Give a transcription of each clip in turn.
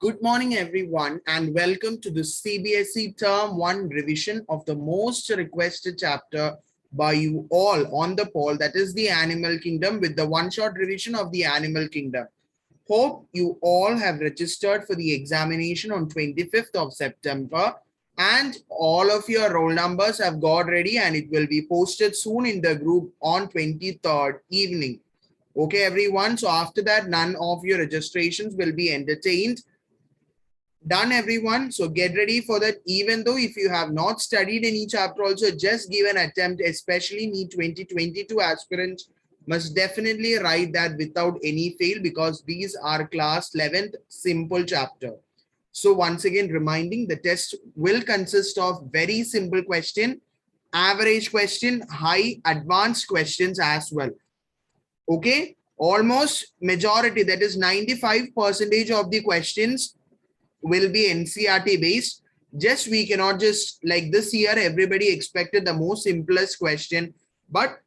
Good morning, everyone, and welcome to the CBSE Term 1 revision of the most requested chapter by you all on the poll, that is the Animal Kingdom, with the one-shot revision of the Animal Kingdom. Hope you all have registered for the examination on 25th of September, and all of your roll numbers have got ready, and it will be posted soon in the group on 23rd evening. Okay, everyone. So after that, none of your registrations will be entertained. Done, everyone. So get ready for that. Even though if you have not studied any chapter also, just give an attempt, especially NEET 2022 aspirants must definitely write that without any fail, because these are class 11th simple chapter. So once again, reminding, the test will consist of very simple question, average question, high advanced questions as well. Okay, almost majority, that is 95% of the questions will be NCERT based. Just we cannot just, like this year, everybody expected the most simplest question, but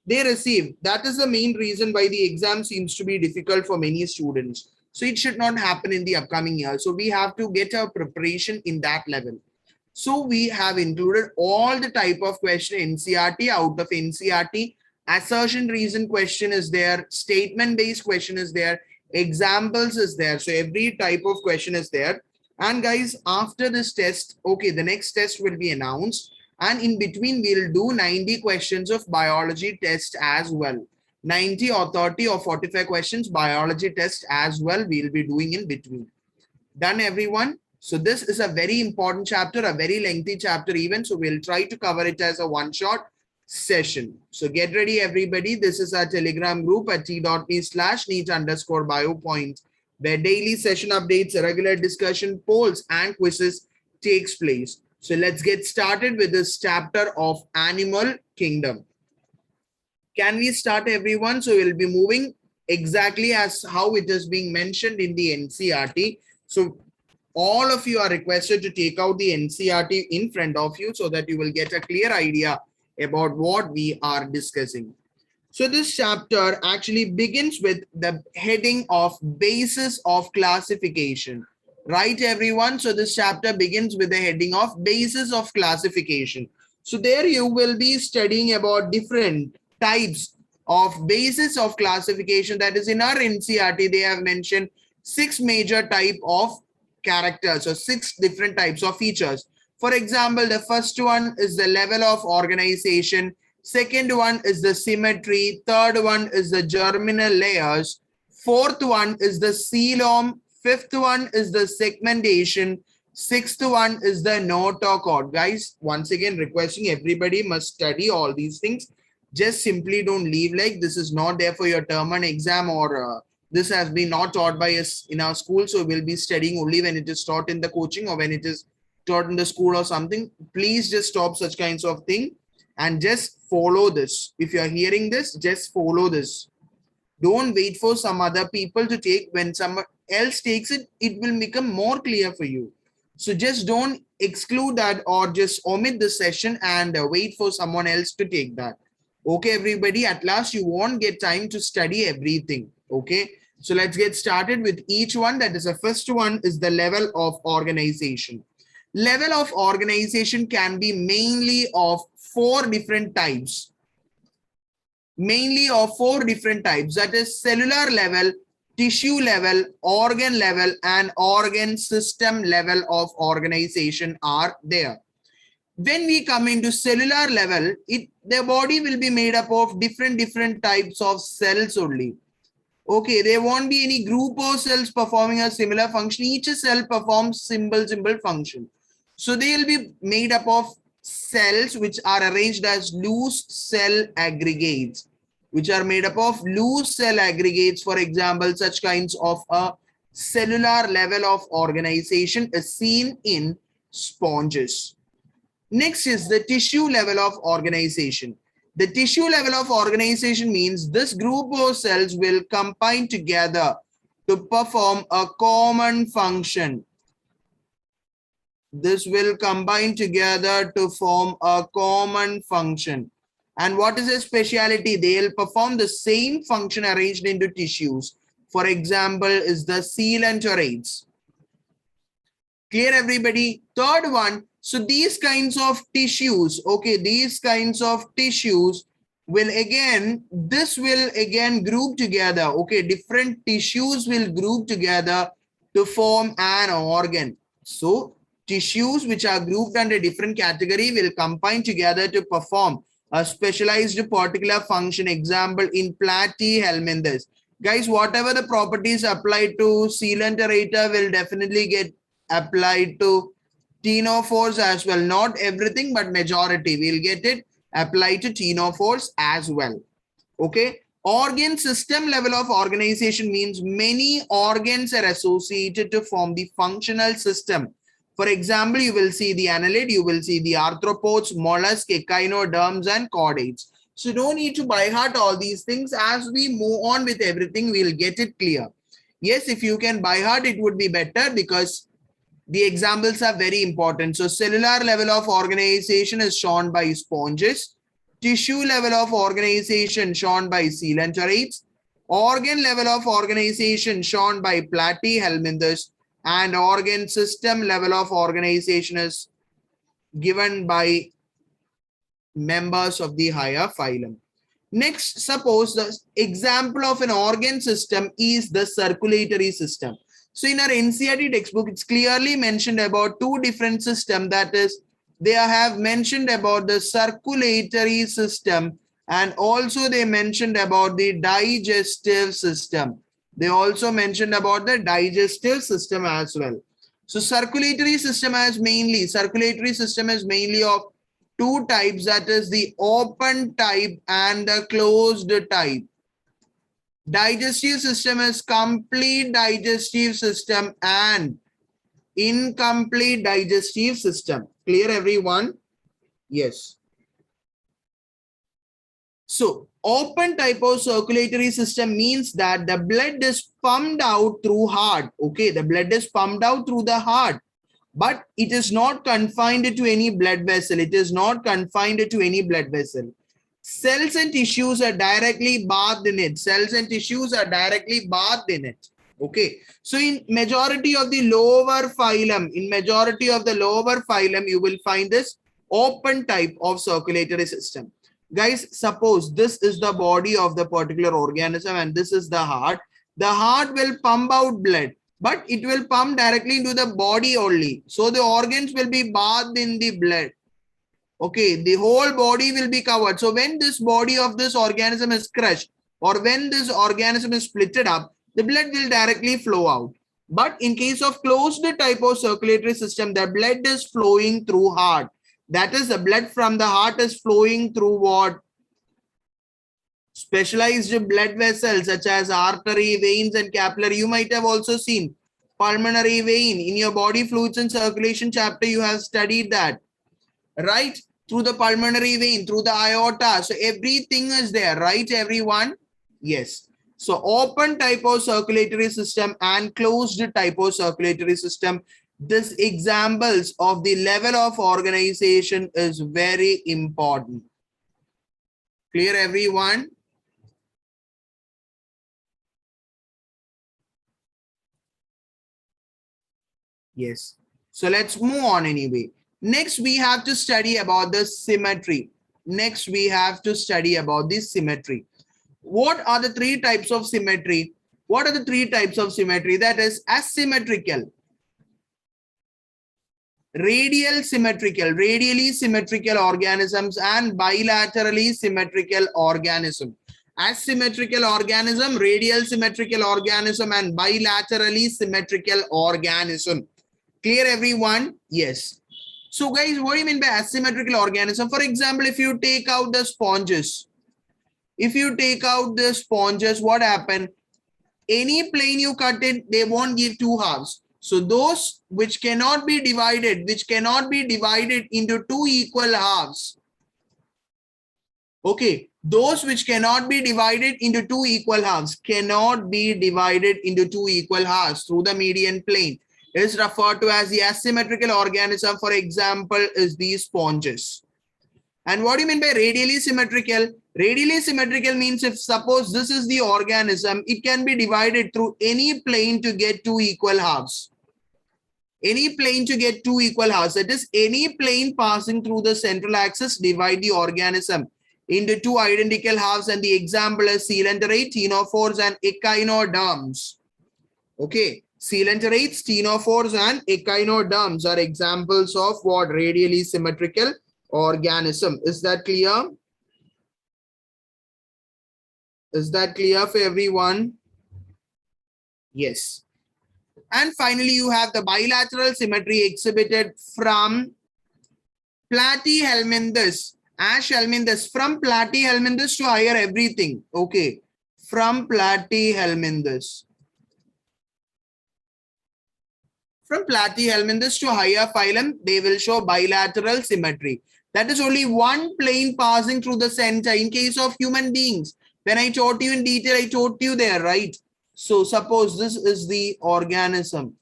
they received. That is the main reason why the exam seems to be difficult for many students. So it should not happen in the upcoming year. So we have to get our preparation in that level. So we have included all the type of question NCERT. Out of NCERT, assertion reason question is there, statement based question is there, examples is there. So every type of question is there. And guys, after this test, okay, the next test will be announced, and in between we'll do 90 questions of biology test as well. 90 or 30 or 45 questions biology test as well we'll be doing in between. Done, everyone? So this is a very important chapter, a very lengthy chapter even. So we'll try to cover it as a one-shot session. So get ready, everybody. This is our Telegram group at t.me/neat_bio-points, where daily session updates, regular discussion, polls, and quizzes takes place. So let's get started with this chapter of Animal Kingdom. Can we start, everyone? So we'll be moving exactly as how it is being mentioned in the NCERT. So all of you are requested to take out the NCERT in front of you so that you will get a clear idea about what we are discussing. So this chapter actually begins with the heading of basis of classification. Right, everyone? So this chapter begins with the heading of basis of classification. So there you will be studying about different types of basis of classification. That is, in our NCERT, they have mentioned 6 major type of characters, or 6 different types of features. For example, the first one is the level of organization. Second one is the symmetry. Third one is the germinal layers. Fourth one is the coelom. Fifth one is the segmentation. Sixth one is the notochord. Guys, once again, requesting everybody must study all these things. Just simply don't leave like this is not there for your term and exam, or this has been not taught by us in our school. So we'll be studying only when it is taught in the coaching or when it is taught in the school or something. Please just stop such kinds of thing and just follow this. If you're hearing this, just follow this. Don't wait for some other people to take. When someone else takes it, it will become more clear for you. So just don't exclude that or just omit the session and wait for someone else to take that. Okay, everybody, at last you won't get time to study everything. Okay, so let's get started with each one. That is, the first one is the level of organization. Level of organization can be mainly of 4 different types. Mainly of 4 different types. That is cellular level, tissue level, organ level, and organ system level of organization are there. When we come into cellular level, the body will be made up of different types of cells only. Okay, there won't be any group of cells performing a similar function. Each cell performs simple function. So they will be made up of cells which are arranged as loose cell aggregates, which are made up of loose cell aggregates. For example, such kinds of a cellular level of organization is seen in sponges. Next is the tissue level of organization. The tissue level of organization means this group of cells will combine together to perform a common function. This will combine together to form a common function. And what is their speciality? They'll perform the same function arranged into tissues. For example, is the coelenterate. Clear, everybody? Third one, so these kinds of tissues, okay, these kinds of tissues will again, this will again group together, okay, different tissues will group together to form an organ. So tissues which are grouped under different category will combine together to perform a specialized particular function. Example in Platyhelmindus. Guys, whatever the properties applied to Coelenterata will definitely get applied to Tinofores as well. Not everything, but majority will get it applied to Tinofores as well. Okay. Organ system level of organization means many organs are associated to form the functional system. For example, you will see the annelid, you will see the arthropods, mollusks, echinoderms, and chordates. So don't need to by heart all these things. As we move on with everything, we'll get it clear. Yes, if you can by heart, it would be better because the examples are very important. So cellular level of organization is shown by sponges. Tissue level of organization shown by coelenterate. Organ level of organization shown by Platyhelmindus. And organ system level of organization is given by members of the higher phylum. Next, suppose the example of an organ system is the circulatory system. So in our NCERT textbook, it's clearly mentioned about two different systems. That is, they have mentioned about the circulatory system and also they mentioned about the digestive system. They also mentioned about the digestive system as well. So circulatory system is mainly of two types, that is the open type and the closed type. Digestive system is complete digestive system and incomplete digestive system. Clear, everyone? Yes. So open type of circulatory system means that the blood is pumped out through heart. Okay, the blood is pumped out through the heart, but it is not confined to any blood vessel. It is not confined to any blood vessel. Cells and tissues are directly bathed in it. Cells and tissues are directly bathed in it. Okay. So in majority of the lower phylum, you will find this open type of circulatory system. Guys, suppose this is the body of the particular organism and this is the heart. The heart will pump out blood, but it will pump directly into the body only. So the organs will be bathed in the blood. Okay, the whole body will be covered. So when this body of this organism is crushed or when this organism is splitted up, the blood will directly flow out. But in case of closed type of circulatory system, the blood is flowing through heart. That is, the blood from the heart is flowing through what? Specialized blood vessels such as artery, veins, and capillary. You might have also seen pulmonary vein. In your body fluids and circulation chapter, you have studied that, right? Through the pulmonary vein, through the aorta. So everything is there, right, everyone? Yes. So open type of circulatory system and closed type of circulatory system. This examples of the level of organization is very important. Clear, everyone? Yes. So let's move on anyway. Next, we have to study about the symmetry. What are the three types of symmetry? That is asymmetrical, radially symmetrical organisms and bilaterally symmetrical organism. Asymmetrical organism, radial symmetrical organism, and bilaterally symmetrical organism. Clear, everyone? Yes. So guys, what do you mean by asymmetrical organism? For example, if you take out the sponges, what happened? Any plane you cut it, they won't give two halves. So those which cannot be divided into two equal halves. Okay, those which cannot be divided into two equal halves through the median plane is referred to as the asymmetrical organism. For example, is these sponges. And what do you mean by radially symmetrical? Radially symmetrical means if suppose this is the organism, it can be divided through any plane to get two equal halves. Any plane to get two equal halves. That is, any plane passing through the central axis divide the organism into two identical halves, and the example is coelenterate, ctenophores, and echinoderms. Okay, coelenterates, ctenophores, and echinoderms are examples of what? Radially symmetrical organism. Is that clear? Is that clear for everyone? Yes. And finally, you have the bilateral symmetry exhibited from Platyhelmindus, Helmindus, from Platyhelmindus to higher everything. Okay, from Platyhelmindus. From Platyhelmindus to higher phylum, they will show bilateral symmetry. That is only one plane passing through the center. In case of human beings, when I taught you in detail, I taught you there, right? So suppose this is the organism.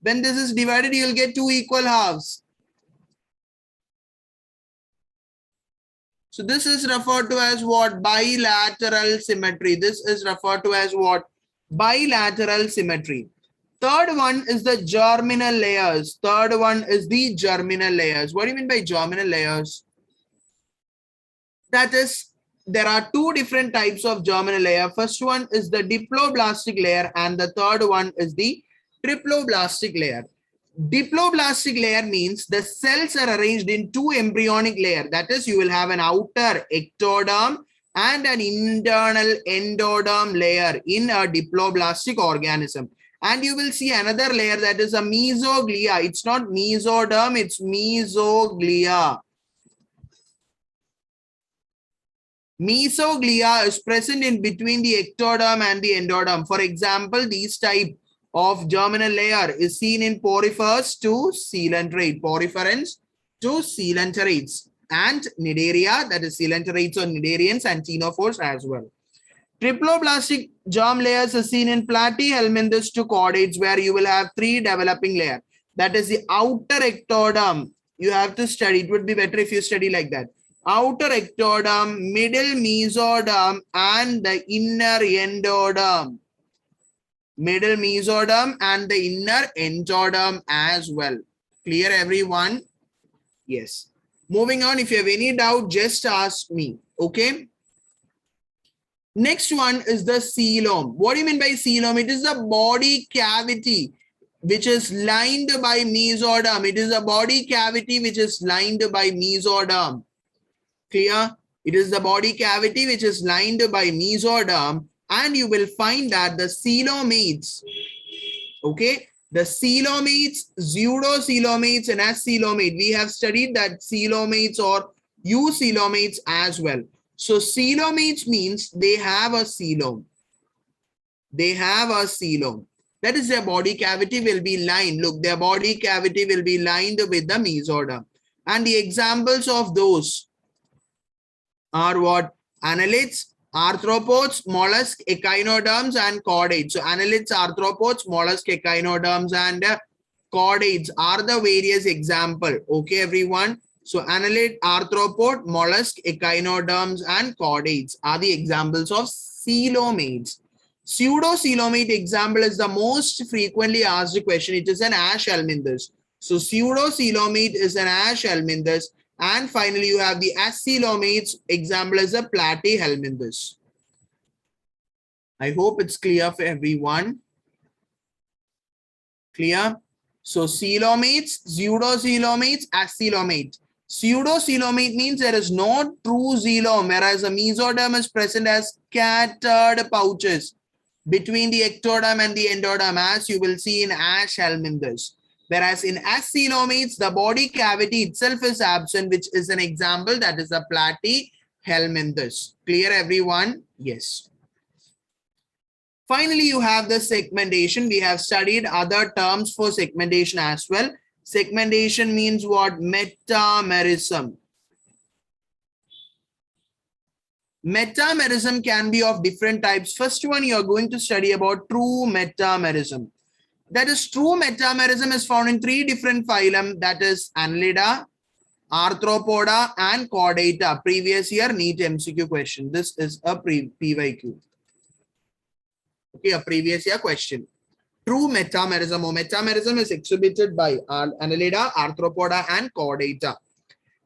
When this is divided, you will get two equal halves. So this is referred to as what? Bilateral symmetry. This is referred to as what? Bilateral symmetry. Third one is the germinal layers. Third one is the germinal layers. What do you mean by germinal layers? That is, there are two different types of germinal layer. First one is the diploblastic layer, and the third one is the triploblastic layer. Diploblastic layer means the cells are arranged in two embryonic layers. That is, you will have an outer ectoderm and an internal endoderm layer in a diploblastic organism. And you will see another layer, that is a mesoglia. It's not mesoderm, it's mesoglia. Mesoglia is present in between the ectoderm and the endoderm. For example, these type of germinal layer is seen in Porifers to coelenterate, Poriferans to coelenterates, and Cnidaria, that is coelenterates or Cnidarians, and Tinofores as well. Triploblastic germ layers are seen in Platyhelmindus to chordates, where you will have three developing layers. That is the outer ectoderm. You have to study. It would be better if you study like that. Outer ectoderm, middle mesoderm, and the inner endoderm. Middle mesoderm and the inner endoderm as well. Clear, everyone? Yes. Moving on, if you have any doubt, just ask me. Okay. Next one is the coelom. What do you mean by coelom? It is the body cavity which is lined by mesoderm. It is a body cavity which is lined by mesoderm. Clear? It is the body cavity which is lined by mesoderm, and you will find that the coelomates, okay, the coelomates, pseudocoelomates, and acoelomate. We have studied that coelomates or eucoelomates as well. So coelomates means they have a coelom. They have a coelom. That is, their body cavity will be lined. Look, their body cavity will be lined with the mesoderm. And the examples of those are what? Annelids, arthropods, mollusks, echinoderms, and chordates. So annelids, arthropods, mollusks, echinoderms, and chordates are the various example. Okay, everyone. So annelid, arthropod, mollusk, echinoderms, and chordates are the examples of coelomates. Pseudocoelomate example is the most frequently asked question. It is an Helmindus. So pseudocoelomate is an Helmindus. And finally, you have the acoelomates. Example is a Platyhelmindus. I hope it's clear for everyone. Clear? So coelomates, pseudocoelomates, acoelomate. Pseudocoelomate means there is no true coelom, whereas the mesoderm is present as scattered pouches between the ectoderm and the endoderm, as you will see in Helmindus. Whereas in acoelomates, the body cavity itself is absent, which is an example, that is a Platyhelmindus. Clear, everyone? Yes. Finally, you have the segmentation. We have studied other terms for segmentation as well. Segmentation means what? Metamerism. Metamerism can be of different types. First one, you are going to study about true metamerism. That is, true metamerism is found in three different phylum, that is Annelida, Arthropoda, and Chordata. Previous year NEET MCQ question. This is a PYQ. Okay, a previous year question. True metamerism or metamerism is exhibited by annelida, arthropoda, and chordata.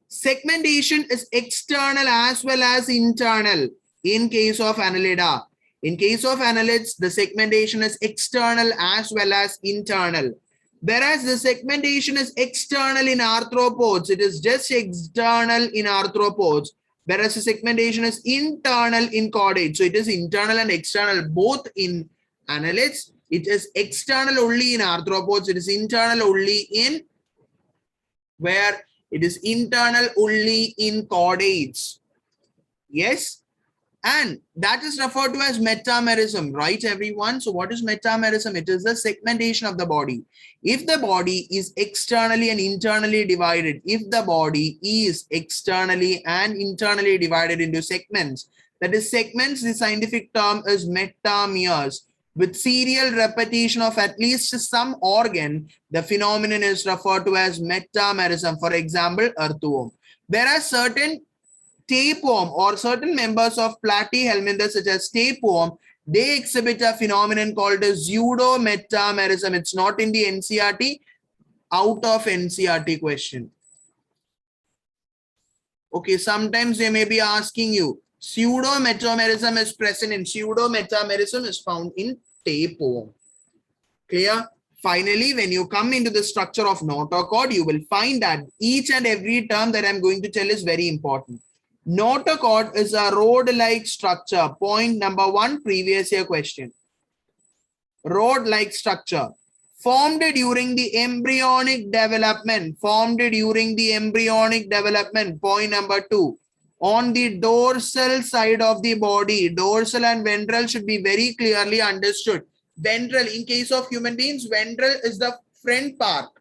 Segmentation is external as well as internal in case of annelida. In case of annelids, the segmentation is external as well as internal. Whereas the segmentation is external in arthropods, it is just external in arthropods. Whereas the segmentation is internal in chordates. So it is internal and external both in annelids. It is external only in arthropods. It is internal only in where it is internal only in chordates. Yes. And that is referred to as metamerism, right, everyone? So what is metamerism? It is the segmentation of the body. If the body is externally and internally divided, if the body is externally and internally divided into segments, that is segments, the scientific term is metameres. With serial repetition of at least some organ, the phenomenon is referred to as metamerism. For example, earthworm. Whereas certain tapeworm or certain members of Platyhelmindus such as tapeworm, they exhibit a phenomenon called a pseudo-metamerism. It's not in the NCERT, out of NCERT question. Okay, sometimes they may be asking you, pseudo-metamerism is present in pseudo-metamerism is found in tapeworm. Clear? Finally, when you come into the structure of notochord, you will find that each and every term that I'm going to tell is very important. Notochord is a rod-like structure. Point number 1, previous year question. Rod-like structure. Formed during the embryonic development. Formed during the embryonic development. Point number 2. On the dorsal side of the body. Dorsal and ventral should be very clearly understood. Ventral, in case of human beings, ventral is the front part.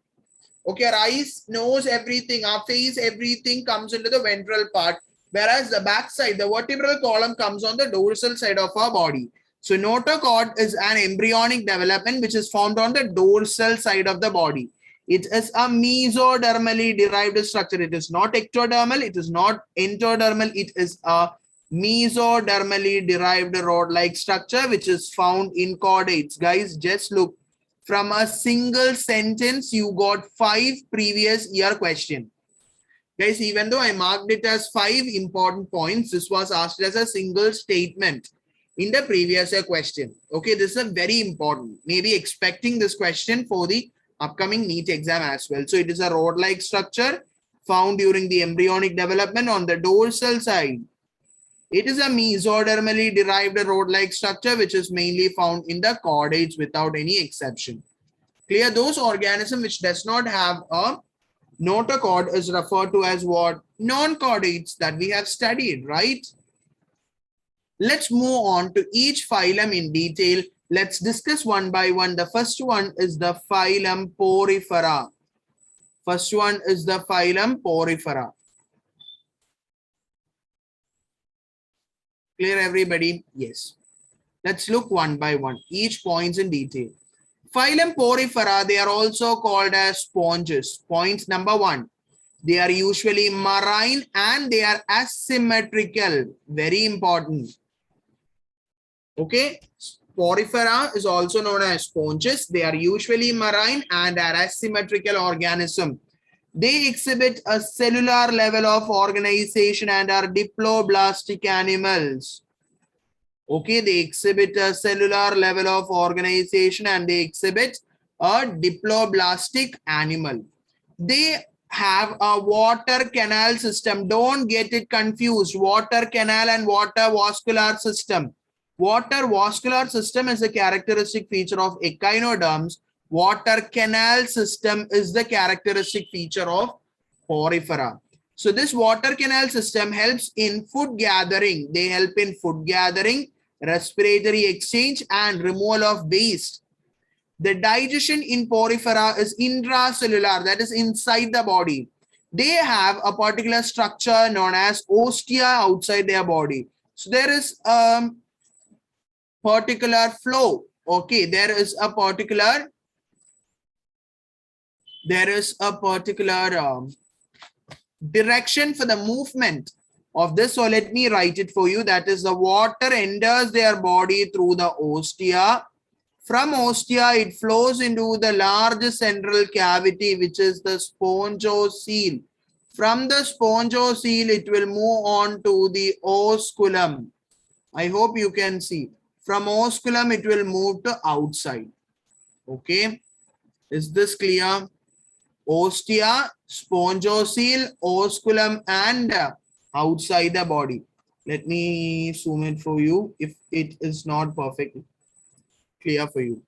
Okay, our eyes, nose, everything, our face, everything comes into the ventral part. Whereas the back side, the vertebral column comes on the dorsal side of our body. So notochord is an embryonic development which is formed on the dorsal side of the body. It is a mesodermally derived structure. It is not ectodermal. It is not endodermal. It is a mesodermally derived rod-like structure which is found in chordates. Guys, just look. From a single sentence, you got 5 previous year questions. Guys, even though I marked it as 5 important points, this was asked as a single statement in the previous year question. Okay, this is a very important. Maybe expecting this question for the upcoming NEET exam as well. So it is a rod-like structure found during the embryonic development on the dorsal side. It is a mesodermally derived rod-like structure which is mainly found in the chordates without any exception. Clear? Those organisms which does not have a notochord is referred to as what? Non-chordates that we have studied, right? Let's move on to each phylum in detail. Let's discuss one by one. The first one is the phylum Porifera. First one is the phylum Porifera. Clear, everybody? Yes. Let's look one by one, each points in detail. Phylum Porifera, they are also called as sponges. Point number 1. They are usually marine and they are asymmetrical. Very important. Okay. Porifera is also known as sponges. They are usually marine and are asymmetrical organism. They exhibit a cellular level of organization and are diploblastic animals. Okay, they exhibit a cellular level of organization and they exhibit a diploblastic animal. They have a water canal system. Don't get it confused. Water canal and water vascular system. Water vascular system is a characteristic feature of echinoderms. Water canal system is the characteristic feature of Porifera. So this water canal system helps in food gathering. They help in food gathering, respiratory exchange, and removal of waste. The digestion in Porifera is intracellular, that is inside the body. They have a particular structure known as ostia outside their body. So there is a particular flow. Okay, there is a particular direction for the movement of this. So let me write it for you. That is, the water enters their body through the ostia, From ostia, it flows into the large central cavity, which is the spongiocele. From the spongiocele, it will move on to the osculum. I hope you can see. From osculum, it will move to outside. Okay. Is this clear? Ostia, spongiocele, osculum, and outside the body. Let me zoom it for you if it is not perfectly clear for you.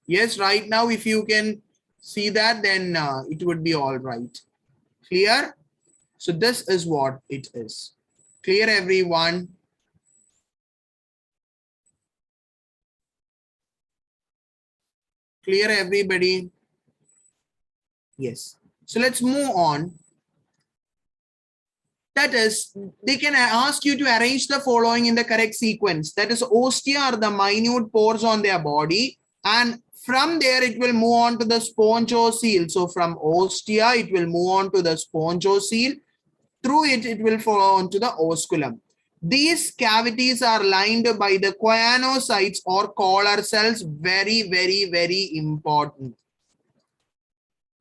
Yes, right now, if you can see that, then it would be all right. Clear? So this is what it is. Clear, everyone? Clear, everybody? Yes. So let's move on. That is, they can ask you to arrange the following in the correct sequence. That is, ostia are the minute pores on their body, and from there it will move on to the spongiocele. So from ostia, it will move on to the spongiocele. Through it, it will follow on to the osculum. These cavities are lined by the choanocytes or collar cells. Very, very, very important.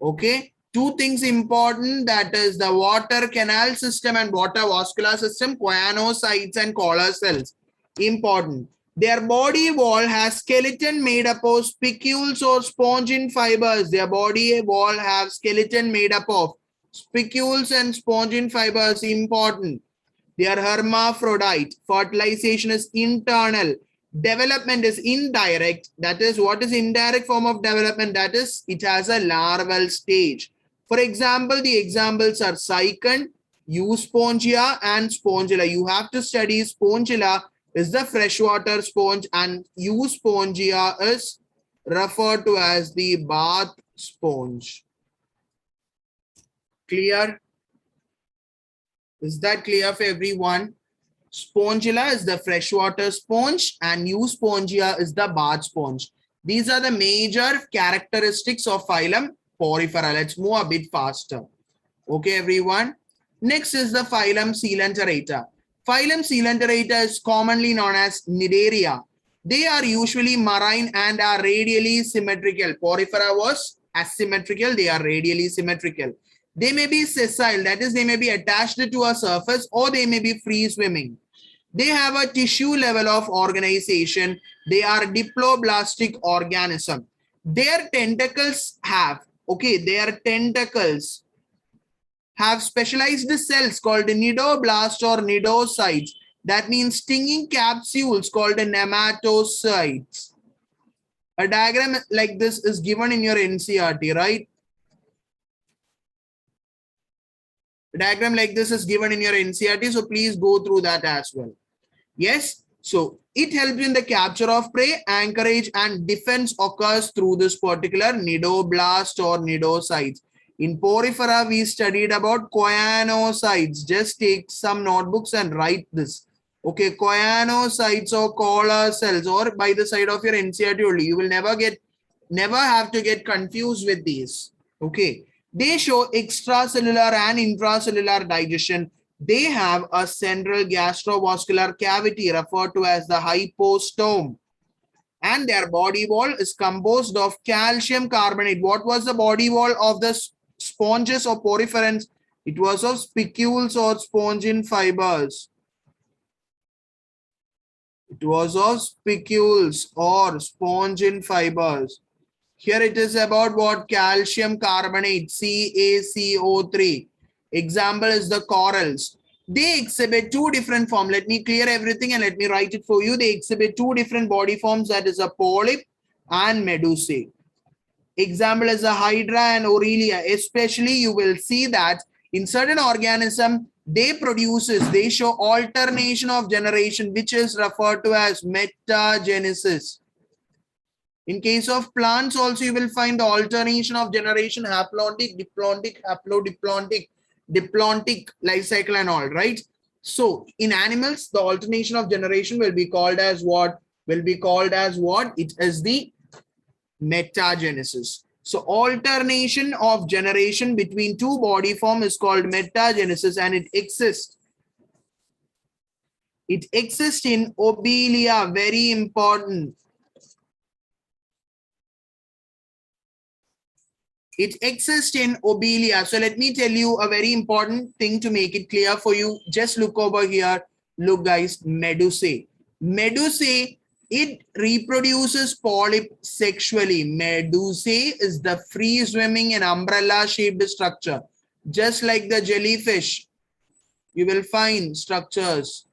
Okay. Two things important, that is the water canal system and water vascular system, choanocytes and collar cells. Important. Their body wall has skeleton made up of spicules or spongin fibers. Their body wall have skeleton made up of spicules and spongin fibers. Important. They are hermaphrodite. Fertilization is internal. Development is indirect. That is, what is indirect form of development? That is, it has a larval stage. For example, the examples are cycon, euspongia, and spongilla. You have to study spongilla is the freshwater sponge, and euspongia is referred to as the bath sponge. Clear? Is that clear for everyone? Spongilla is the freshwater sponge and euspongia is the bath sponge. These are the major characteristics of phylum Porifera. Let's move a bit faster. Okay, everyone. Next is the phylum Coelenterata. Phylum Coelenterata is commonly known as Cnidaria. They are usually marine and are radially symmetrical. Porifera was asymmetrical. They are radially symmetrical. They may be sessile, that is, they may be attached to a surface, or they may be free swimming. They have a tissue level of organization. They are diploblastic organism. Their tentacles have, okay, their tentacles have specialized cells called nidoblast or nidocytes. That means stinging capsules called nematocytes. A diagram like this is given in your NCERT, right? A diagram like this is given in your NCERT, so please go through that as well. Yes, so it helps in the capture of prey, anchorage, and defense occurs through this particular nidoblast or nidocytes. In Porifera, we studied about choanocytes. Just take some notebooks and write this. Okay, choanocytes or collar cells, or by the side of your NCERT only. You will never have to get confused with these. Okay, they show extracellular and intracellular digestion. They have a central gastrovascular cavity referred to as the hypostome, and their body wall is composed of calcium carbonate. What was the body wall of the sponges or poriferans? It was of spicules or spongin fibers. It was of spicules or spongin fibers. Here it is about what? Calcium carbonate, CaCO3. Example is the corals. They exhibit two different forms. Let me clear everything and let me write it for you. They exhibit two different body forms, that is a polyp and medusae. Example is a hydra and aurelia. Especially you will see that in certain organisms, they show alternation of generation, which is referred to as metagenesis. In case of plants also, you will find the alternation of generation, haplontic, diplontic, haplodiplontic, diplontic life cycle and all, right? So in animals, the alternation of generation will be called as what? Will be called as what? It is the metagenesis. So alternation of generation between two body form is called metagenesis, and it exists. It exists in obelia, very important. It exists in obelia. So let me tell you a very important thing to make it clear for you. Just look over here. Look guys, medusae. Medusae, it reproduces polyp sexually. Medusae is the free swimming and umbrella shaped structure. Just like the jellyfish, you will find structures.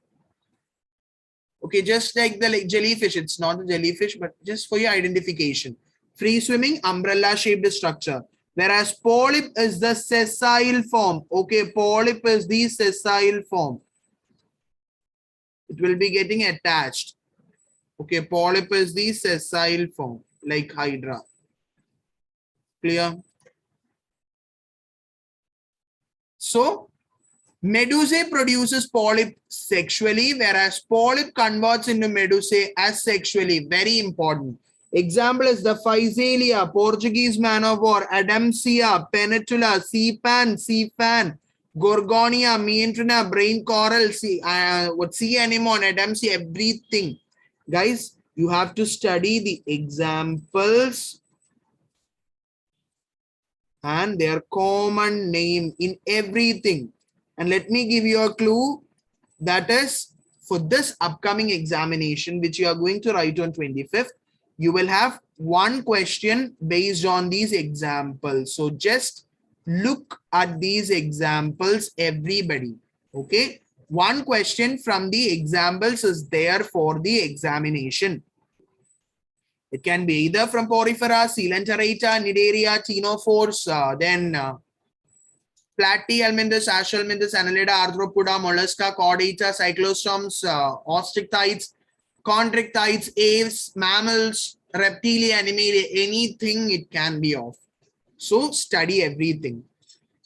Okay, just like the jellyfish, it's not a jellyfish, but just for your identification. Free swimming, umbrella shaped structure. Whereas polyp is the sessile form. Okay, polyp is the sessile form. It will be getting attached. Okay, polyp is the sessile form, like hydra. Clear? So, medusae produces polyp sexually, whereas polyp converts into medusae as sexually. Very important. Example is the Physalia, Portuguese man of war, Adamsia, Peninsula, sea pan, Gorgonia, Miantrina, brain coral, sea anemone, Adamsia, everything. Guys, you have to study the examples and their common name in everything. And let me give you a clue. That is, for this upcoming examination, which you are going to write on 25th, you will have one question based on these examples. So just look at these examples, everybody. Okay. One question from the examples is there for the examination. It can be either from Porifera, Coelenterata, Nidaria, Tinofora, then Platyhelmindus, Ashhelmindus, Annelida, Arthropoda, Mollusca, Chordata, Cyclostomes, Ostrictites, Chondrictites, apes, mammals, reptilia, animalia, anything it can be of. So study everything.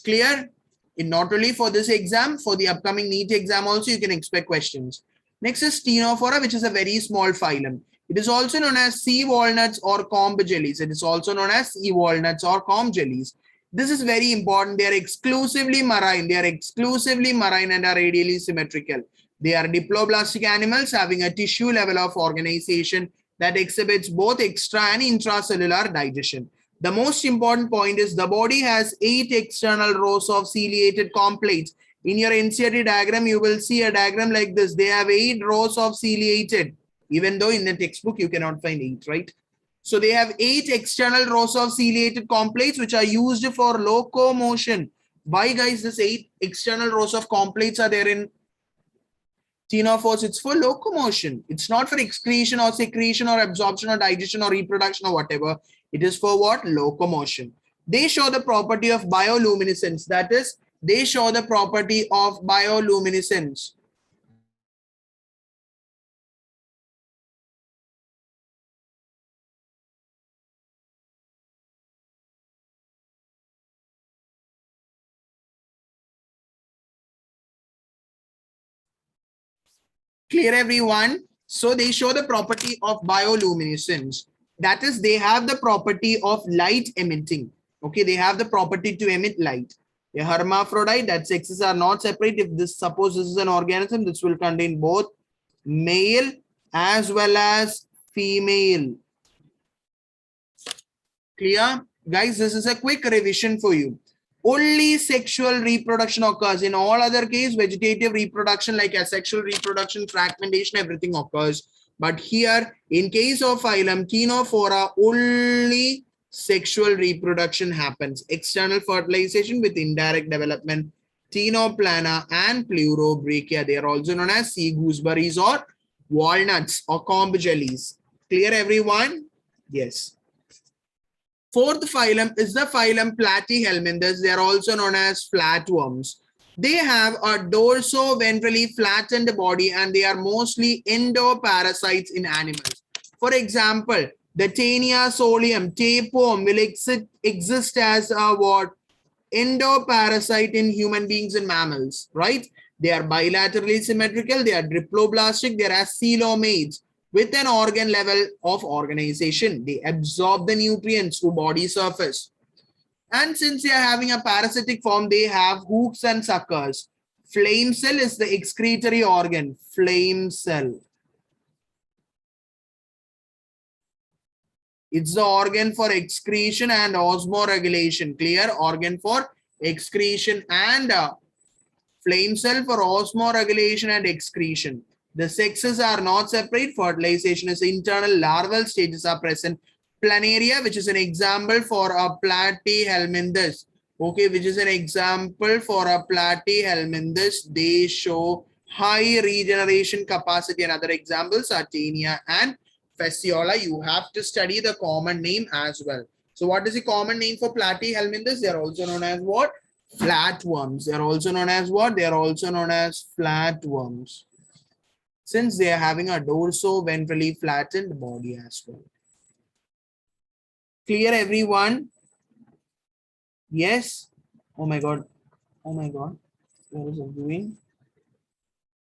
Clear? And not only for this exam, for the upcoming NEET exam also you can expect questions. Next is Tinofora, which is a very small phylum. It is also known as sea walnuts or comb jellies. It is also known as sea walnuts or comb jellies. This is very important. They are exclusively marine. They are exclusively marine and are radially symmetrical. They are diploblastic animals having a tissue level of organization that exhibits both extra and intracellular digestion. The most important point is the body has 8 external rows of ciliated complex. In your NCERT diagram, you will see a diagram like this. They have 8 rows of ciliated, even though in the textbook you cannot find 8, right? So they have 8 external rows of ciliated complex which are used for locomotion. Why guys this 8 external rows of complex are there in Tinofora? It's for locomotion. It's not for excretion or secretion or absorption or digestion or reproduction or whatever. It is for what? Locomotion. They show the property of bioluminescence. That is, they show the property of bioluminescence. Clear everyone? So they show the property of bioluminescence. That is, they have the property of light emitting. Okay, they have the property to emit light. A hermaphrodite, that sexes are not separate. If this, suppose this is an organism, this will contain both male as well as female. Clear? Guys, this is a quick revision for you. Only sexual reproduction occurs. In all other case, vegetative reproduction like asexual reproduction, fragmentation, everything occurs. But here, in case of phylum Tinofora, only sexual reproduction happens. External fertilization with indirect development, Tinoplana and Pleurobrachia. They are also known as sea gooseberries or walnuts or comb jellies. Clear everyone? Yes. Fourth phylum is the phylum Platyhelmindus. They are also known as flatworms. They have a dorso-ventrally flattened body and they are mostly endoparasites in animals. For example, the Tania solium, tapeworm will exist as a what? Endoparasite in human beings and mammals, right? They are bilaterally symmetrical. They are diploblastic. They are coelomates with an organ level of organization. They absorb the nutrients to body surface. And since they are having a parasitic form, they have hooks and suckers. Flame cell is the excretory organ. Flame cell. It's the organ for excretion and osmoregulation. Clear? Organ for excretion and flame cell for osmoregulation and excretion. The sexes are not separate. Fertilization is internal. Larval stages are present. Planaria, which is an example for a Platyhelmindus. Okay, which is an example for a Platyhelmindus. They show high regeneration capacity. And other examples are Taenia and Fasciola. You have to study the common name as well. So what is the common name for Platyhelmindus? They are also known as what? Flatworms. They are also known as what? They are also known as flatworms. Since they are having a dorso-ventrally flattened body as well. Clear, everyone? Yes? Oh my God. Oh my God. What is it doing?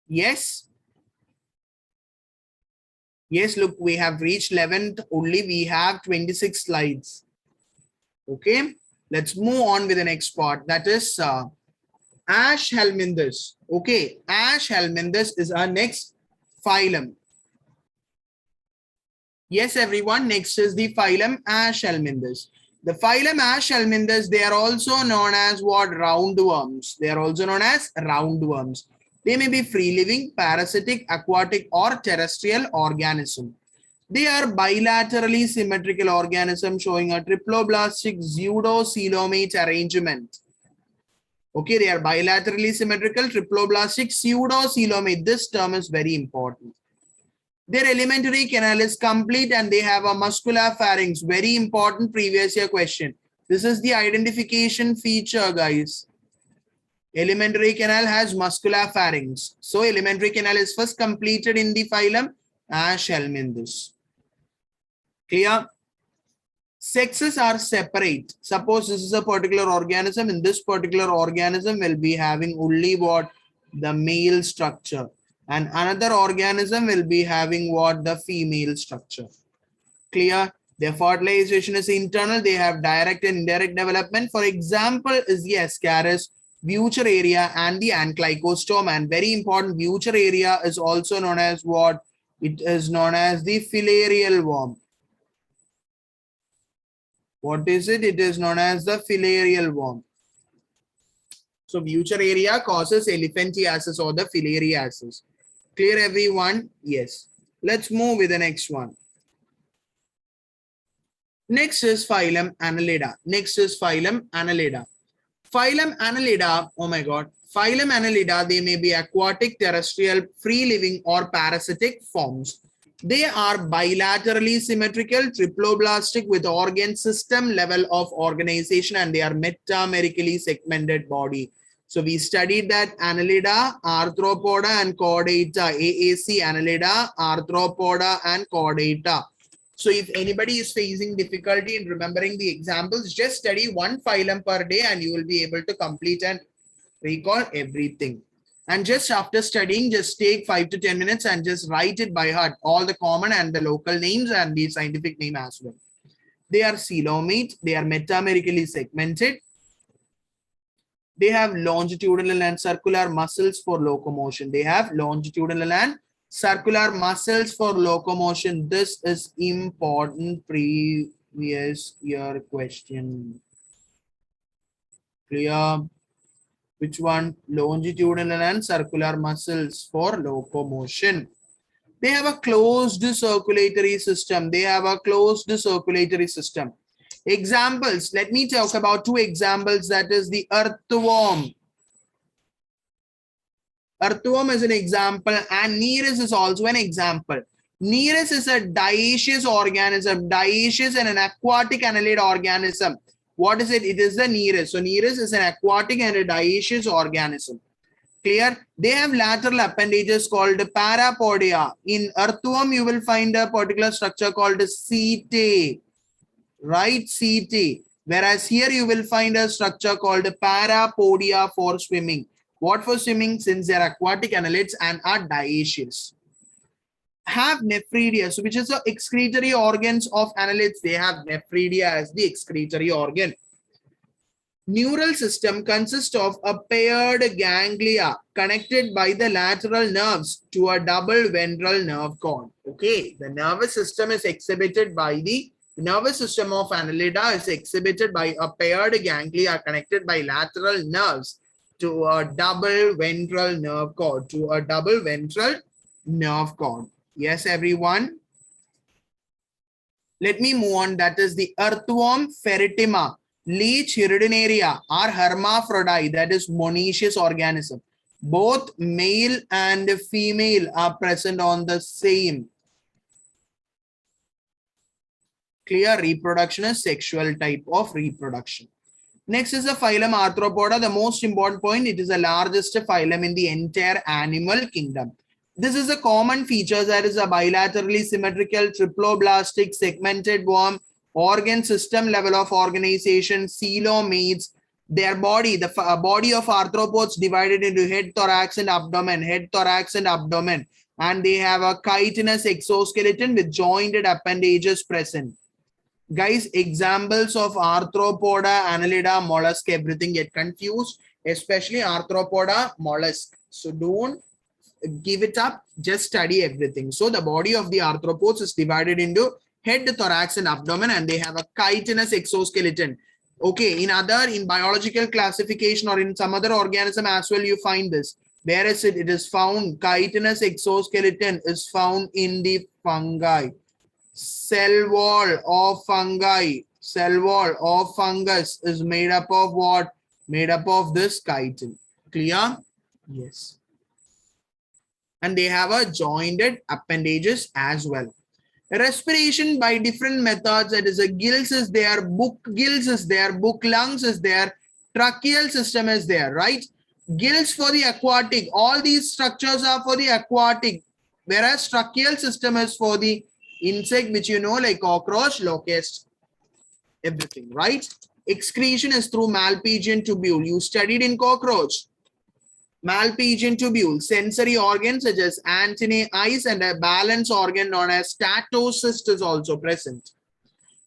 Yes? Yes, look, we have reached 11th. Only we have 26 slides. Okay? Let's move on with the next part. That is Helmindus. Okay, Helmindus is our next phylum. Yes, everyone. Next is the phylum Helmindus. The phylum Helmindus, they are also known as what? Roundworms. They are also known as roundworms. They may be free living, parasitic, aquatic, or terrestrial organism. They are bilaterally symmetrical organisms showing a triploblastic pseudocoelomate arrangement. Okay, they are bilaterally symmetrical, triploblastic pseudocoelomate. This term is very important. Their alimentary canal is complete and they have a muscular pharynx. Very important previous year question. This is the identification feature, guys. Alimentary canal has muscular pharynx. So alimentary canal is first completed in the phylum Helmindus. Clear? Sexes are separate. Suppose this is a particular organism. In this particular organism will be having only what? The male structure. And another organism will be having what? The female structure. Clear? Their fertilization is internal. They have direct and indirect development. For example, is the Ascaris, Butyraria, and the Ankylostom. And very important, Butyraria is also known as what? It is known as the filarial worm. What is it? It is known as the filarial worm. So Butyraria causes elephantiasis or the filariasis. Clear, everyone? Yes. Let's move with the next one. Next is phylum Annelida. Next is phylum Annelida. Phylum Annelida, oh my God. Phylum Annelida, they may be aquatic, terrestrial, free living, or parasitic forms. They are bilaterally symmetrical, triploblastic with organ system level of organization, and they are metamerically segmented body. So we studied that Annelida, Arthropoda, and Chordata. AAC, Annelida, Arthropoda, and Chordata. So if anybody is facing difficulty in remembering the examples, just study one phylum per day and you will be able to complete and recall everything. And just after studying, just take 5 to 10 minutes and just write it by heart, all the common and the local names and the scientific name as well. They are coelomate. They are metamerically segmented. They have longitudinal and circular muscles for locomotion. They have longitudinal and circular muscles for locomotion. This is important previous year question. Clear? Which one? Longitudinal and circular muscles for locomotion. They have a closed circulatory system. They have a closed circulatory system. Examples. Let me talk about two examples. That is the earthworm. Earthworm is an example and Nereis is also an example. Nereis is a dioecious organism. Dioecious and an aquatic annelid organism. What is it? It is the Nereis. So Nereis is an aquatic and a dioecious organism. Clear? They have lateral appendages called parapodia. In earthworm, you will find a particular structure called setae. Right? Setae. Whereas here you will find a structure called parapodia for swimming. What for swimming? Since they are aquatic annelids and are dioecious. Have nephridia, so which is the excretory organs of annelids. They have nephridia as the excretory organ. Neural system consists of a paired ganglia connected by the lateral nerves to a double ventral nerve cord. Okay, the nervous system is exhibited by the The nervous system of Annelida is exhibited by a paired ganglia connected by lateral nerves to a double ventral nerve cord. Yes, everyone. Let me move on. That is the earthworm Ferritima, leech hiridinaria are hermaphrodite, that is monoecious organism. Both male and female are present on the same. Clear. Reproduction is sexual type of reproduction. Next is the phylum Arthropoda. The most important point, it is the largest phylum in the entire animal kingdom. This is a common feature, that is a bilaterally symmetrical, triploblastic, segmented worm, organ system level of organization, coelomates. Their body, the body of arthropods divided into head, thorax, and abdomen, and they have a chitinous exoskeleton with jointed appendages present. Guys, examples of Arthropoda, Annelida, mollusk, everything get confused, especially Arthropoda, mollusk. So don't give it up, just study everything. So the body of the arthropods is divided into head, thorax, and abdomen, and they have a chitinous exoskeleton. Okay, in biological classification or in some other organism as well, you find this. Whereas it is found, chitinous exoskeleton is found in the fungi. Cell wall of fungus is made up of what? Made up of this chitin. Clear? Yes. And they have a jointed appendages as well. Respiration by different methods, that is a gills is there, book gills is there, book lungs is there, tracheal system is there, right? Gills for the aquatic, all these structures are for the aquatic, whereas tracheal system is for the insect, which you know, like cockroach, locust, everything, right? Excretion is through Malpighian tubule. You studied in cockroach. Malpighian tubule, sensory organs such as antennae, eyes, and a balance organ known as statocyst is also present.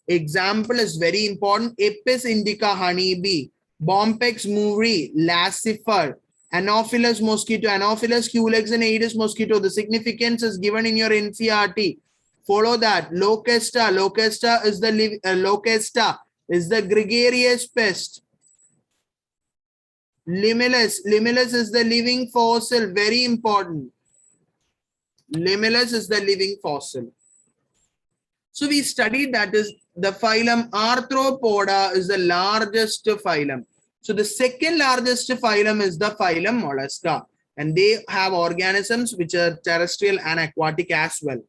Example is very important. Apis indica honeybee, Bompex murri, lacifer, Anopheles mosquito, Anopheles culex, and Aedes mosquito. The significance is given in your NCERT. Follow that. Locusta is the gregarious pest. Limulus is the living fossil, very important. Limulus is the living fossil. So we studied that is the phylum Arthropoda is the largest phylum. So the second largest phylum is the phylum Mollusca, and they have organisms which are terrestrial and aquatic as well.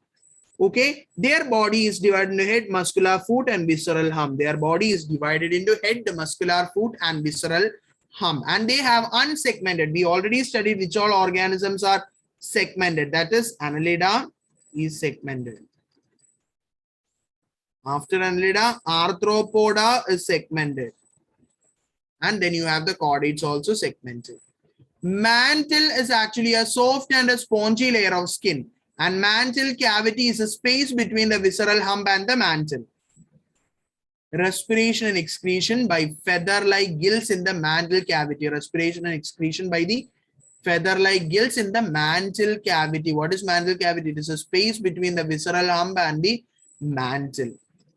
Okay, their body is divided into head, muscular, foot, and visceral hum. Their body is divided into head, muscular, foot, and visceral hum, and they have unsegmented. We already studied which all organisms are segmented. That is, Annelida is segmented. After Annelida, Arthropoda is segmented, and then you have the chordates also segmented. Mantle is actually a soft and a spongy layer of skin, and mantle cavity is a space between the visceral hump and the mantle. Respiration and excretion by feather-like gills in the mantle cavity. Respiration and excretion by the feather-like gills in the mantle cavity. What is mantle cavity? It is a space between the visceral hump and the mantle.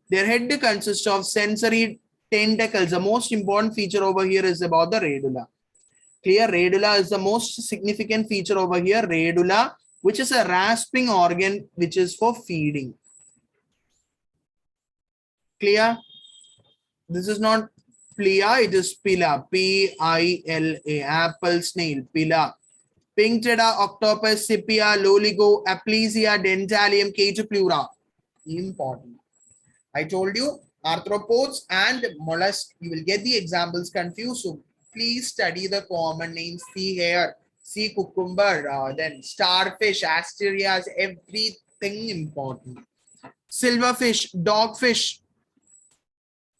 Their head consists of sensory tentacles. The most important feature over here is about the radula. Clear? Radula is the most significant feature over here. Radula, which is a rasping organ which is for feeding. Clear? This is not plia, it is pila. P-I-L-A. Apple snail. Pila. Pinctada, octopus, sepia, loligo, aplysia, dentalium, catopleura. Important. I told you, arthropods and mollusks, you will get the examples confused. So please study the common names. See here, sea cucumber, then starfish, asterias, everything important. Silverfish, dogfish,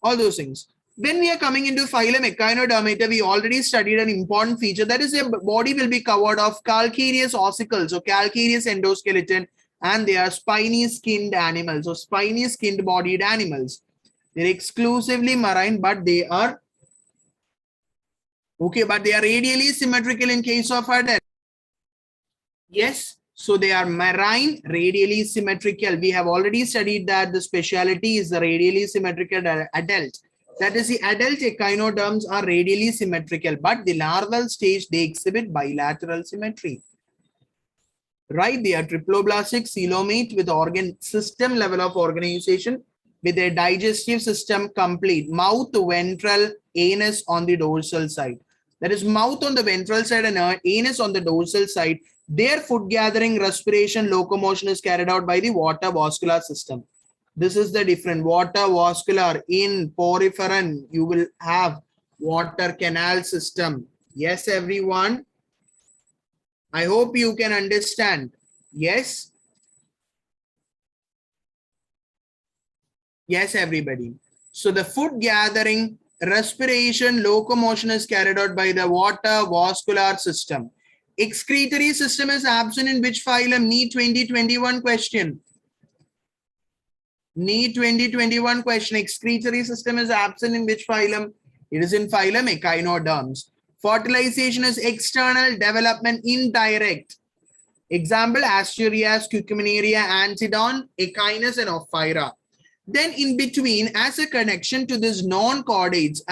all those things. When we are coming into phylum Echinodermata, we already studied an important feature. That is, their body will be covered of calcareous ossicles, so calcareous endoskeleton, and they are spiny skinned animals, so spiny skinned bodied animals. They're exclusively marine, but they are okay, but they are radially symmetrical in case of adult. Yes, So they are marine, radially symmetrical. We have already studied that the speciality is the radially symmetrical adult. That is, the adult echinoderms are radially symmetrical, but the larval stage, they exhibit bilateral symmetry. Right, they are triploblastic coelomate with organ system level of organization with a digestive system complete. Mouth, ventral, anus on the dorsal side. That is mouth on the ventral side and anus on the dorsal side. Their food gathering, respiration, locomotion is carried out by the water vascular system. This is the different water vascular. In Porifera, you will have water canal system. Yes, everyone. I hope you can understand. Yes. Yes, everybody. So the food gathering, respiration, locomotion is carried out by the water vascular system. Excretory system is absent in which phylum? NEET 2021 question. NEET 2021 question. Excretory system is absent in which phylum? It is in phylum echinoderms. Fertilization is external, development indirect. Example, Asturias, Cucuminaria, Antidon, Echinus, and Ophyra. Then in between, as a connection to this non-chordates,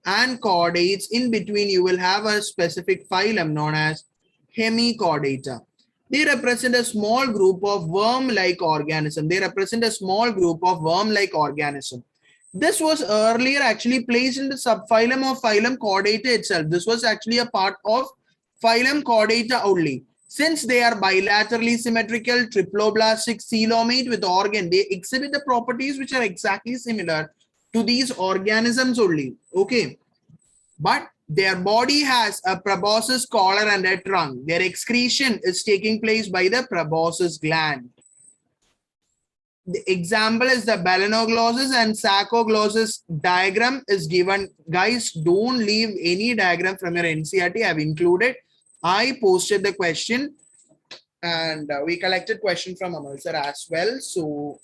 and chordates, in between you will have a specific phylum known as Hemichordata. They represent a small group of worm-like organism. This was earlier actually placed in the subphylum of phylum Chordata itself. This was actually a part of phylum Chordata only. Since they are bilaterally symmetrical, triploblastic coelomate with organ, they exhibit the properties which are exactly similar to these organisms only. Okay. But their body has a proboscis collar and a trunk. Their excretion is taking place by the proboscis gland. The example is the balanoglossus and saccoglossus diagram is given. Guys, don't leave any diagram from your NCERT. I have included. I posted the question and we collected question from Amal sir as well. So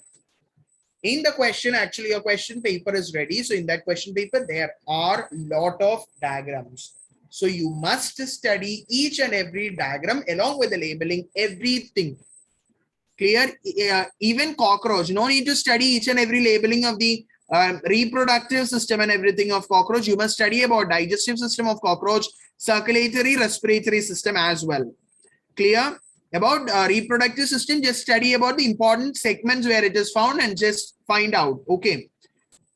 in the question, actually your question paper is ready. So in that question paper, there are a lot of diagrams. So you must study each and every diagram along with the labeling, everything. Clear? Even cockroach, no need to study each and every labeling of the reproductive system and everything of cockroach. You must study about digestive system of cockroach, circulatory, respiratory system as well. Clear? About reproductive system, just study about the important segments where it is found and just find out. Okay.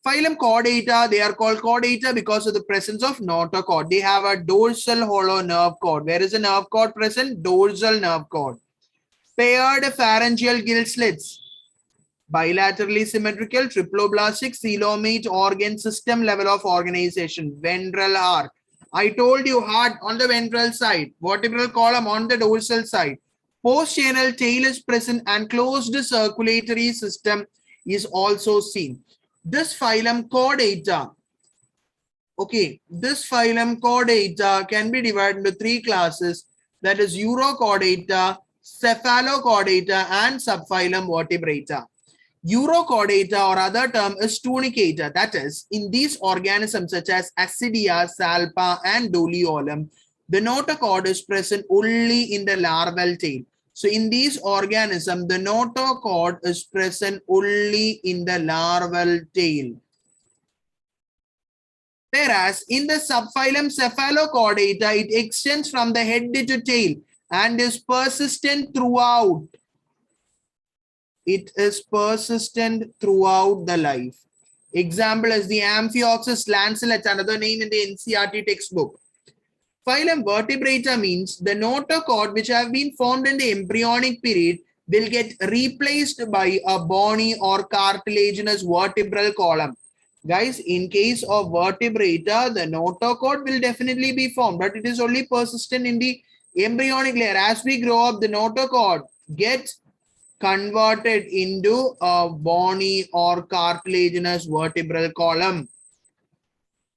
Phylum Chordata, they are called Chordata because of the presence of notochord. They have a dorsal hollow nerve cord. Where is the nerve cord present? Dorsal nerve cord. Paired pharyngeal gill slits. Bilaterally symmetrical, triploblastic, coelomate organ system level of organization. Ventral arc. I told you heart on the ventral side. Vertebral column on the dorsal side. Poststernal tail is present and closed circulatory system is also seen. This phylum Chordata. Okay, this phylum Chordata can be divided into three classes. That is Urochordata, Cephalochordata, and subphylum Vertebrata. Urochordata or other term is tunicata. That is, in these organisms such as Acidia, Salpa, and Doliolum, the notochord is present only in the larval tail. So in these organisms, the notochord is present only in the larval tail. Whereas in the subphylum Cephalochordata, it extends from the head to tail and is persistent throughout. It is persistent throughout the life. Example is the Amphioxus lanceolate, another name in the NCERT textbook. Phylum Vertebrata means the notochord which have been formed in the embryonic period will get replaced by a bony or cartilaginous vertebral column. Guys, in case of Vertebrata, the notochord will definitely be formed, but it is only persistent in the embryonic layer. As we grow up, the notochord gets converted into a bony or cartilaginous vertebral column.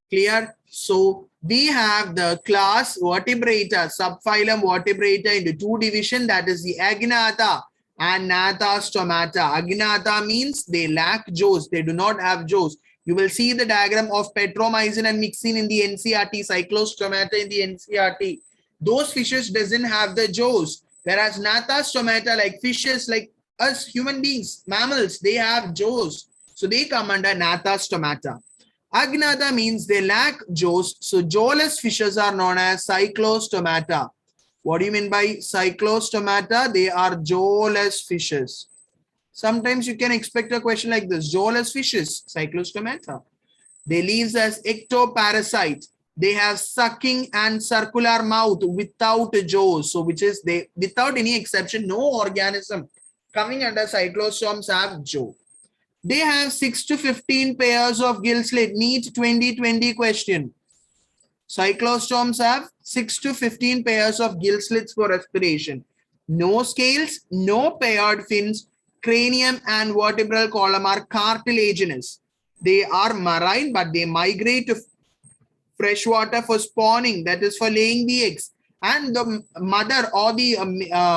Clear? So we have the class Vertebrata, subphylum Vertebrata into two divisions, that is the Agnatha and Gnathostomata. Agnatha means they lack jaws, they do not have jaws. You will see the diagram of petromycin and myxin in the NCERT, cyclostomata in the NCERT. Those fishes doesn't have the jaws. Whereas stomata, like fishes, like us human beings, mammals, they have jaws. So they come under stomata. Agnatha means they lack jaws. So jawless fishes are known as cyclostomata. What do you mean by cyclostomata? They are jawless fishes. Sometimes you can expect a question like this. Jawless fishes, cyclostomata. They live as ectoparasite. They have sucking and circular mouth without jaws. So which is they without any exception, no organism coming under cyclostomes have jaw. They have 6 to 15 pairs of gill slit. NEET 2020 question. Cyclostomes have 6 to 15 pairs of gill slits for respiration. No scales, no paired fins. Cranium and vertebral column are cartilaginous. They are marine, but they migrate to freshwater for spawning, that is for laying the eggs. And the mother or the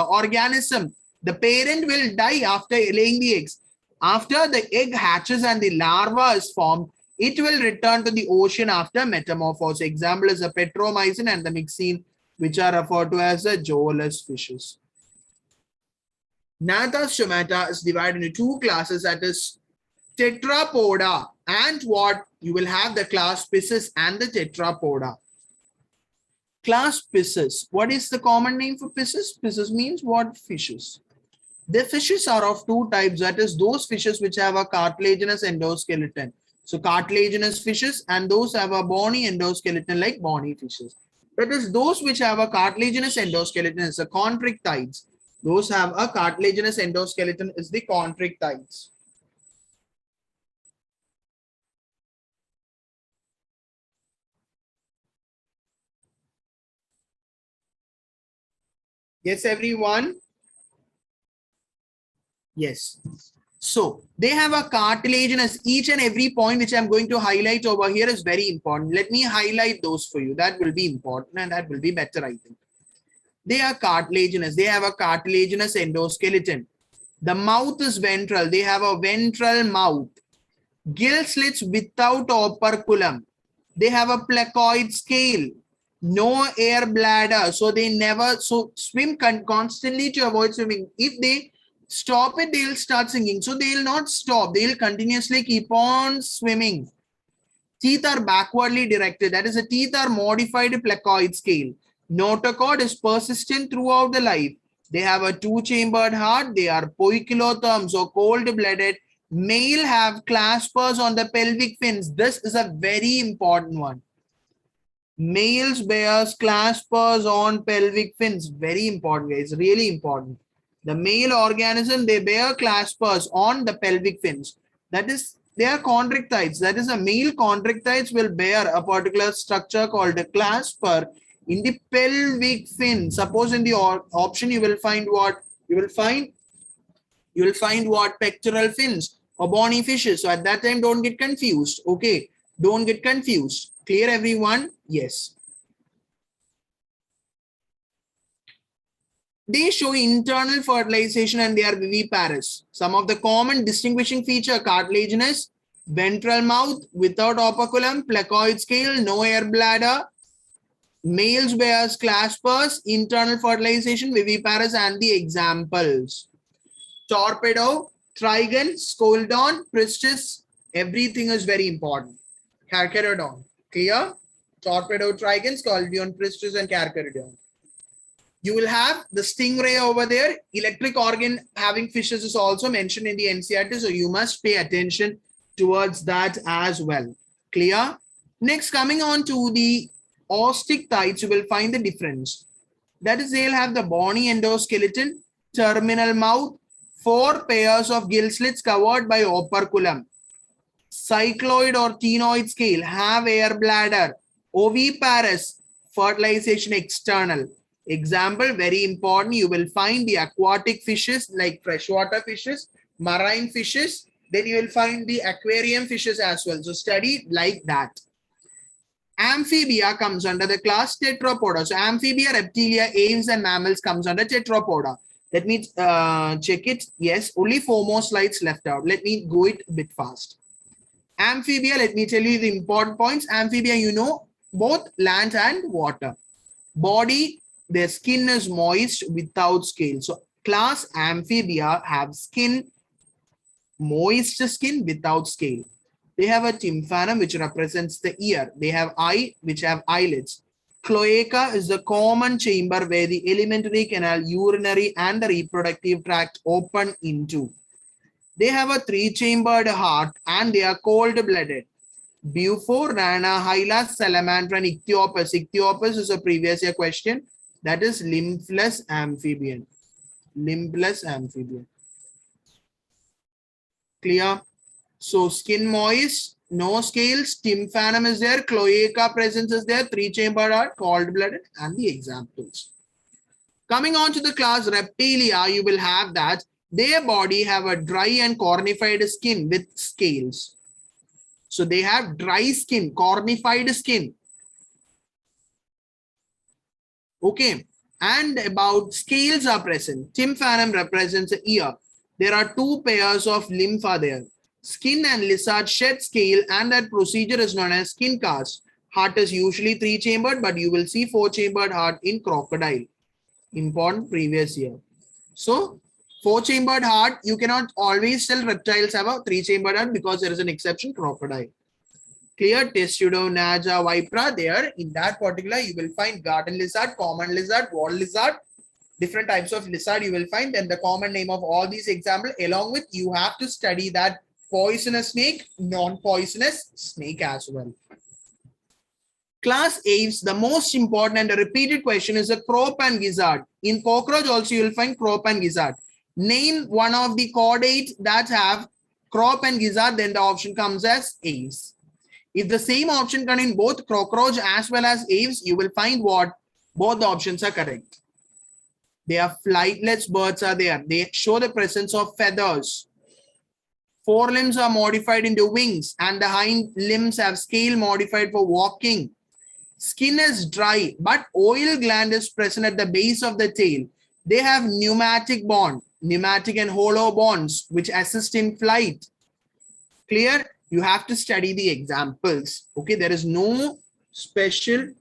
organism, the parent will die after laying the eggs. After the egg hatches and the larva is formed, it will return to the ocean after metamorphosis. Example is the petromycin and the myxine, which are referred to as the jawless fishes. Stomata is divided into two classes, that is tetrapoda and what you will have the class pisces and the tetrapoda. Class pisces. What is the common name for pisces? Pisces means what? Fishes. The fishes are of two types, that is those fishes which have a cartilaginous endoskeleton. So cartilaginous fishes and those have a bony endoskeleton like bony fishes. That is those which have a cartilaginous endoskeleton is the chondrichthyes. Those have a cartilaginous endoskeleton is the chondrichthyes. Yes, everyone? Yes. So they have a cartilaginous, each and every point which I'm going to highlight over here is very important. Let me highlight those for you. That will be important and that will be better, I think. They are cartilaginous. They have a cartilaginous endoskeleton. The mouth is ventral. They have a ventral mouth. Gill slits without operculum. They have a placoid scale. No air bladder. So they never swim constantly to avoid swimming. If they stop it, they'll start sinking. So they'll not stop. They'll continuously keep on swimming. Teeth are backwardly directed. That is, the teeth are modified placoid scale. Notochord is persistent throughout the life. They have a two-chambered heart. They are poikilotherms or cold-blooded. Male have claspers on the pelvic fins. This is a very important one. Males bears claspers on pelvic fins. Very important, guys. Really important. The male organism, they bear claspers on the pelvic fins. That is, they are chondrichthyes. That is, a male chondrichthyes will bear a particular structure called a clasper in the pelvic fin. Suppose in the option you will find what? You will find what? Pectoral fins or bony fishes. So at that time, don't get confused. Okay. Don't get confused. Clear, everyone? Yes. They show internal fertilization and they are viviparous. Some of the common distinguishing feature: cartilaginous, ventral mouth without operculum, placoid scale, no air bladder. Males bears claspers, internal fertilization, viviparous, and the examples: torpedo, trigon, scoldon, pristis. Everything is very important. Carcharodon. Clear? Torpedo, trigon, scoldon, pristis, and carcharodon. You will have the stingray over there. Electric organ having fishes is also mentioned in the NCERT. So you must pay attention towards that as well. Clear? Next, coming on to the osteichthyes, you will find the difference. That is, they'll have the bony endoskeleton, terminal mouth, 4 pairs of gill slits covered by operculum. Cycloid or ctenoid scale, have air bladder, oviparous, fertilization external. Example, very important, you will find the aquatic fishes like freshwater fishes, marine fishes, then you will find the aquarium fishes as well. So study like that. Amphibia comes under the class Tetrapoda. So amphibia, reptilia, apes and mammals comes under Tetrapoda. Let me check it. Yes, only 4 more slides left out. Let me go it a bit fast. Amphibia, let me tell you the important points. Amphibia, you know, both land and water. Body, Their skin is moist without scale. So class amphibia have skin, moist skin without scale. They have a tympanum which represents the ear. They have eye which have eyelids. Cloaca is the common chamber where the alimentary canal, urinary and the reproductive tract open into. They have a three-chambered heart and they are cold-blooded. Bufo, Rana, Hylas, Salamander and Ichthyopus. Ichthyopus is a previous year question. That is limbless amphibian. Limbless amphibian. Clear? So skin moist, no scales, tympanum is there, cloaca presence is there, three-chambered heart, cold-blooded, and the examples. Coming on to the class reptilia, you will have that their body have a dry and cornified skin with scales. So they have dry skin, cornified skin. Okay. And about scales are present. Tympanum represents the ear. There are two pairs of lymph are there. Skin and lizard shed scale and that procedure is known as skin cast. Heart is usually three-chambered, but you will see four-chambered heart in crocodile. Important previous year. So four-chambered heart, you cannot always tell reptiles have a three-chambered heart because there is an exception, crocodile. Clear? Testudo, Naja, Vipera, there in that particular you will find garden lizard, common lizard, wall lizard, different types of lizard you will find, and the common name of all these examples. Along with you have to study that poisonous snake, non-poisonous snake as well. Class apes, the most important and a repeated question is a crop and gizzard. In cockroach also you will find crop and gizzard. Name one of the chordates that have crop and gizzard, then the option comes as apes. If the same option contain both cockroach as well as apes, you will find what? Both the options are correct. They are flightless birds are there. They show the presence of feathers. Forelimbs are modified into wings and the hind limbs have scale modified for walking. Skin is dry, but oil gland is present at the base of the tail. They have pneumatic and hollow bonds, which assist in flight. Clear? You have to study the examples. Okay, there is no special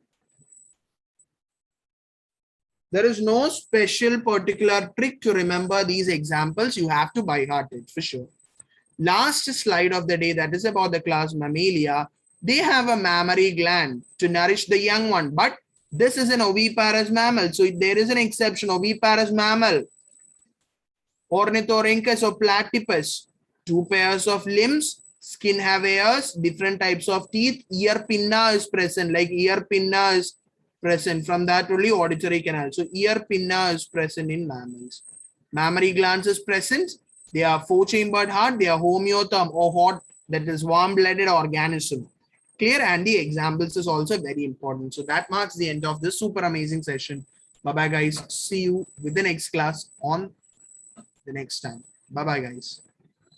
particular trick to remember these examples. You have to by heart it for sure. Last slide of the day, that is about the class mammalia. They have a mammary gland to nourish the young one, but this is an oviparous mammal. So there is an exception, oviparous mammal. Ornithorhynchus or platypus, two pairs of limbs. Skin have ears, different types of teeth. Ear pinna is present, like ear pinna is present. From that only auditory canal. So ear pinna is present in mammals. Mammary glands is present. They are four-chambered heart. They are homeotherm or hot, that is warm-blooded organism. Clear? And the examples is also very important. So that marks the end of this super amazing session. Bye-bye, guys. See you with the next class on the next time. Bye-bye, guys.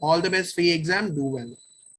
All the best for your exam. Do well.